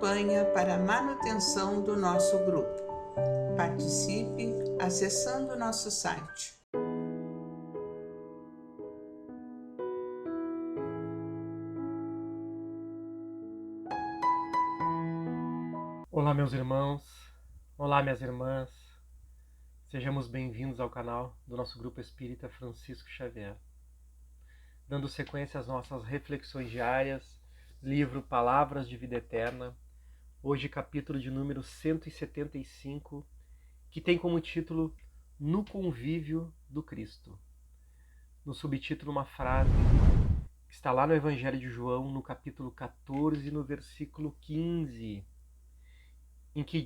campanha para a manutenção do nosso grupo. Participe acessando nosso site. Olá, meus irmãos. Olá, minhas irmãs. Sejamos bem-vindos ao canal do nosso Grupo Espírita Francisco Xavier. Dando sequência às nossas reflexões diárias, livro Palavras de Vida Eterna, hoje capítulo de número 175, que tem como título No Convívio do Cristo. No subtítulo, uma frase que está lá no Evangelho de João, no capítulo 14, no versículo 15, em que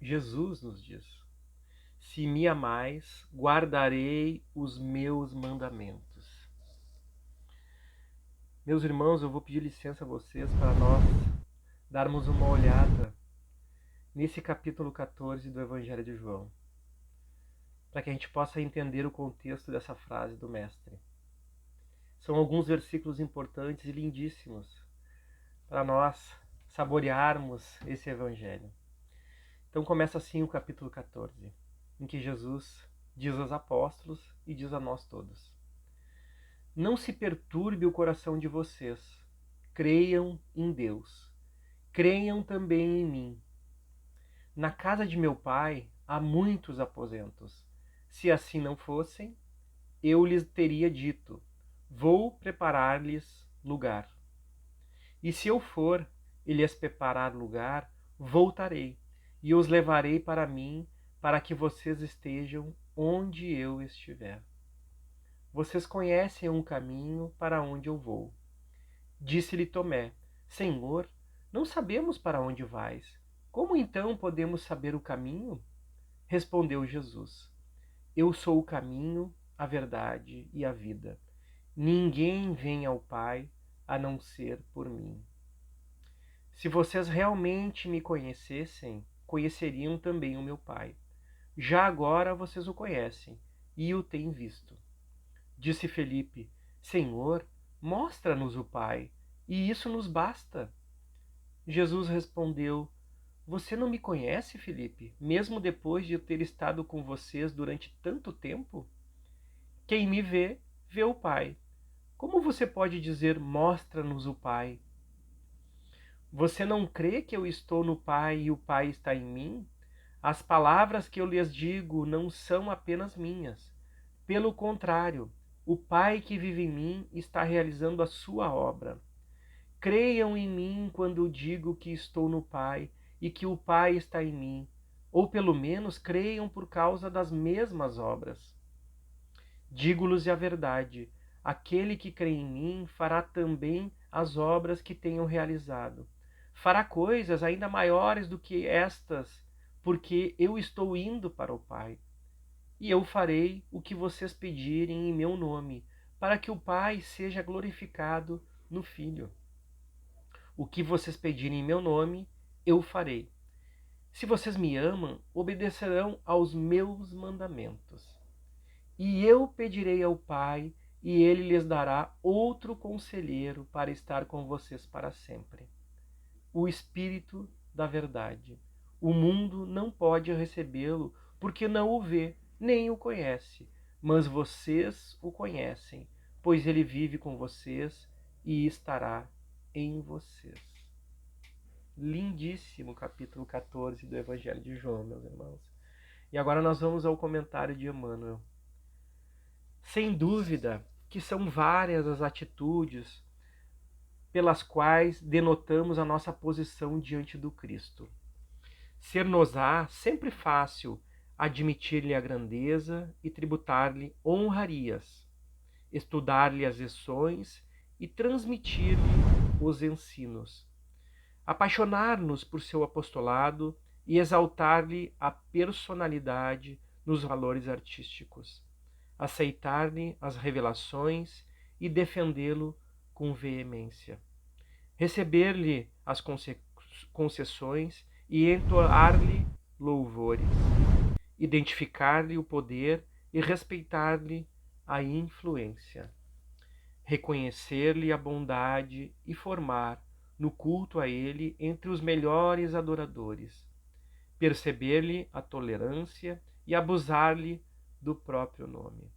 Jesus nos diz: se me amais, guardarei os meus mandamentos. Meus irmãos, eu vou pedir licença a vocês para nós darmos uma olhada nesse capítulo 14 do Evangelho de João, para que a gente possa entender o contexto dessa frase do Mestre. São alguns versículos importantes e lindíssimos para nós saborearmos esse Evangelho. Então começa assim o capítulo 14, em que Jesus diz aos apóstolos e diz a nós todos: não se perturbe o coração de vocês, creiam em Deus, creiam também em mim. Na casa de meu pai há muitos aposentos. Se assim não fossem, eu lhes teria dito: vou preparar-lhes lugar. E se eu for e lhes preparar lugar, voltarei e os levarei para mim, para que vocês estejam onde eu estiver. Vocês conhecem um caminho para onde eu vou. Disse-lhe Tomé: Senhor, não sabemos para onde vais. Como então podemos saber o caminho? Respondeu Jesus: eu sou o caminho, a verdade e a vida. Ninguém vem ao Pai a não ser por mim. Se vocês realmente me conhecessem, conheceriam também o meu Pai. Já agora vocês o conhecem e o têm visto. Disse Felipe: Senhor, mostra-nos o Pai, e isso nos basta. Jesus respondeu: você não me conhece, Felipe, mesmo depois de eu ter estado com vocês durante tanto tempo? Quem me vê, vê o Pai. Como você pode dizer: mostra-nos o Pai? Você não crê que eu estou no Pai e o Pai está em mim? As palavras que eu lhes digo não são apenas minhas. Pelo contrário, o Pai que vive em mim está realizando a sua obra. Creiam em mim quando digo que estou no Pai e que o Pai está em mim, ou pelo menos creiam por causa das mesmas obras. Digo-lhes a verdade: aquele que crê em mim fará também as obras que tenho realizado. Fará coisas ainda maiores do que estas, porque eu estou indo para o Pai. E eu farei o que vocês pedirem em meu nome, para que o Pai seja glorificado no Filho. O que vocês pedirem em meu nome, eu farei. Se vocês me amam, obedecerão aos meus mandamentos. E eu pedirei ao Pai, e ele lhes dará outro conselheiro para estar com vocês para sempre. O Espírito da Verdade. O mundo não pode recebê-lo, porque não o vê, nem o conhece. Mas vocês o conhecem, pois ele vive com vocês e estará em vocês. Lindíssimo capítulo 14 do Evangelho de João, meus irmãos. E agora nós vamos ao comentário de Emmanuel. Sem dúvida que são várias as atitudes pelas quais denotamos a nossa posição diante do Cristo. Ser-nos-á sempre fácil admitir-lhe a grandeza e tributar-lhe honrarias, estudar-lhe as lições e transmitir-lhe os ensinos, apaixonar-nos por seu apostolado e exaltar-lhe a personalidade nos valores artísticos, aceitar-lhe as revelações e defendê-lo com veemência, receber-lhe as concessões e entoar-lhe louvores, identificar-lhe o poder e respeitar-lhe a influência, reconhecer-lhe a bondade e formar no culto a Ele entre os melhores adoradores, perceber-lhe a tolerância e abusar-lhe do próprio nome.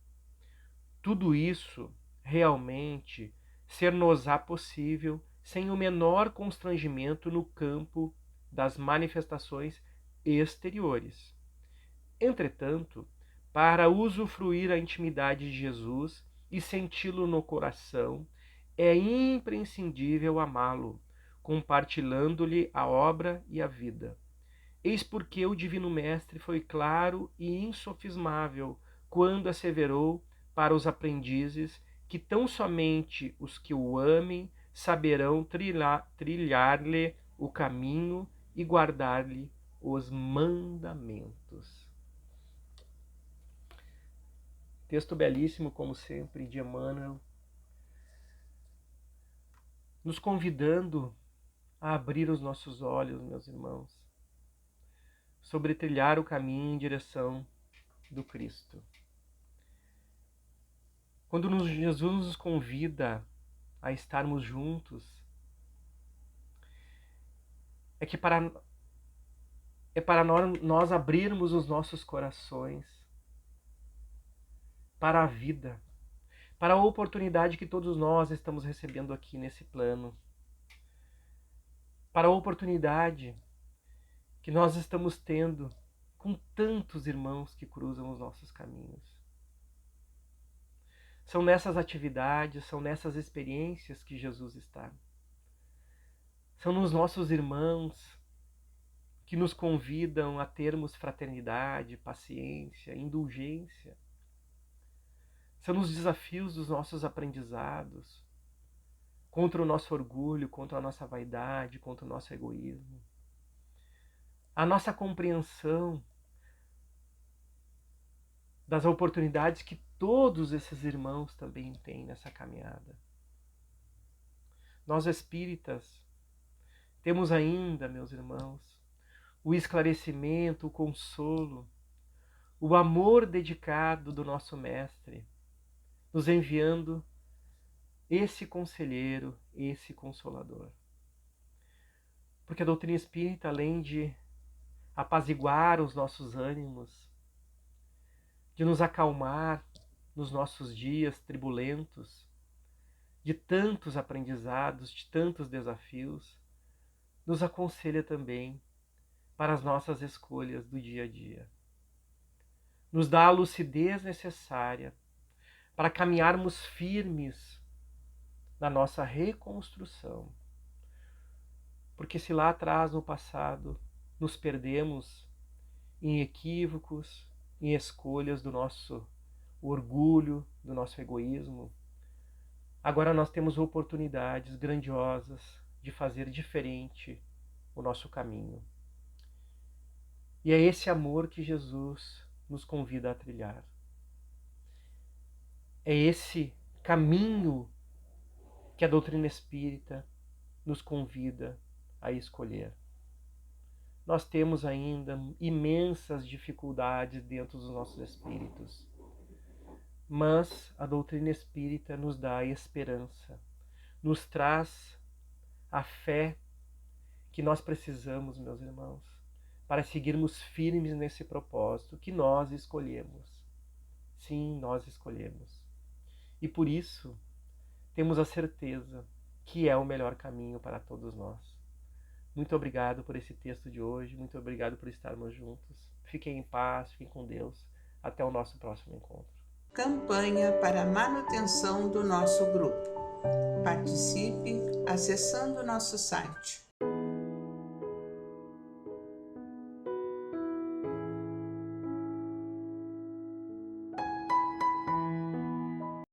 Tudo isso realmente ser-nos-á possível sem o menor constrangimento no campo das manifestações exteriores. Entretanto, para usufruir a intimidade de Jesus e senti-lo no coração, é imprescindível amá-lo, compartilhando-lhe a obra e a vida. Eis porque o Divino Mestre foi claro e insofismável quando asseverou para os aprendizes que tão somente os que o amem saberão trilhar-lhe o caminho e guardar-lhe os mandamentos. Texto belíssimo, como sempre, de Emmanuel, nos convidando a abrir os nossos olhos, meus irmãos, sobre trilhar o caminho em direção do Cristo. Quando Jesus nos convida a estarmos juntos, é para nós abrirmos os nossos corações para a vida, para a oportunidade que todos nós estamos recebendo aqui nesse plano, para a oportunidade que nós estamos tendo com tantos irmãos que cruzam os nossos caminhos. São nessas atividades, são nessas experiências que Jesus está. São nos nossos irmãos que nos convidam a termos fraternidade, paciência, indulgência. São nos desafios dos nossos aprendizados, contra o nosso orgulho, contra a nossa vaidade, contra o nosso egoísmo. A nossa compreensão das oportunidades que todos esses irmãos também têm nessa caminhada. Nós espíritas temos ainda, meus irmãos, o esclarecimento, o consolo, o amor dedicado do nosso Mestre, nos enviando esse conselheiro, esse consolador. Porque a doutrina espírita, além de apaziguar os nossos ânimos, de nos acalmar nos nossos dias tribulentos, de tantos aprendizados, de tantos desafios, nos aconselha também para as nossas escolhas do dia a dia. Nos dá a lucidez necessária para caminharmos firmes na nossa reconstrução. Porque se lá atrás, no passado, nos perdemos em equívocos, em escolhas do nosso orgulho, do nosso egoísmo, agora nós temos oportunidades grandiosas de fazer diferente o nosso caminho. E é esse amor que Jesus nos convida a trilhar. É esse caminho que a doutrina espírita nos convida a escolher. Nós temos ainda imensas dificuldades dentro dos nossos espíritos, mas a doutrina espírita nos dá a esperança, nos traz a fé que nós precisamos, meus irmãos, para seguirmos firmes nesse propósito que nós escolhemos. Sim, nós escolhemos. E por isso, temos a certeza que é o melhor caminho para todos nós. Muito obrigado por esse texto de hoje, muito obrigado por estarmos juntos. Fiquem em paz, fiquem com Deus. Até o nosso próximo encontro. Campanha para a manutenção do nosso grupo. Participe acessando nosso site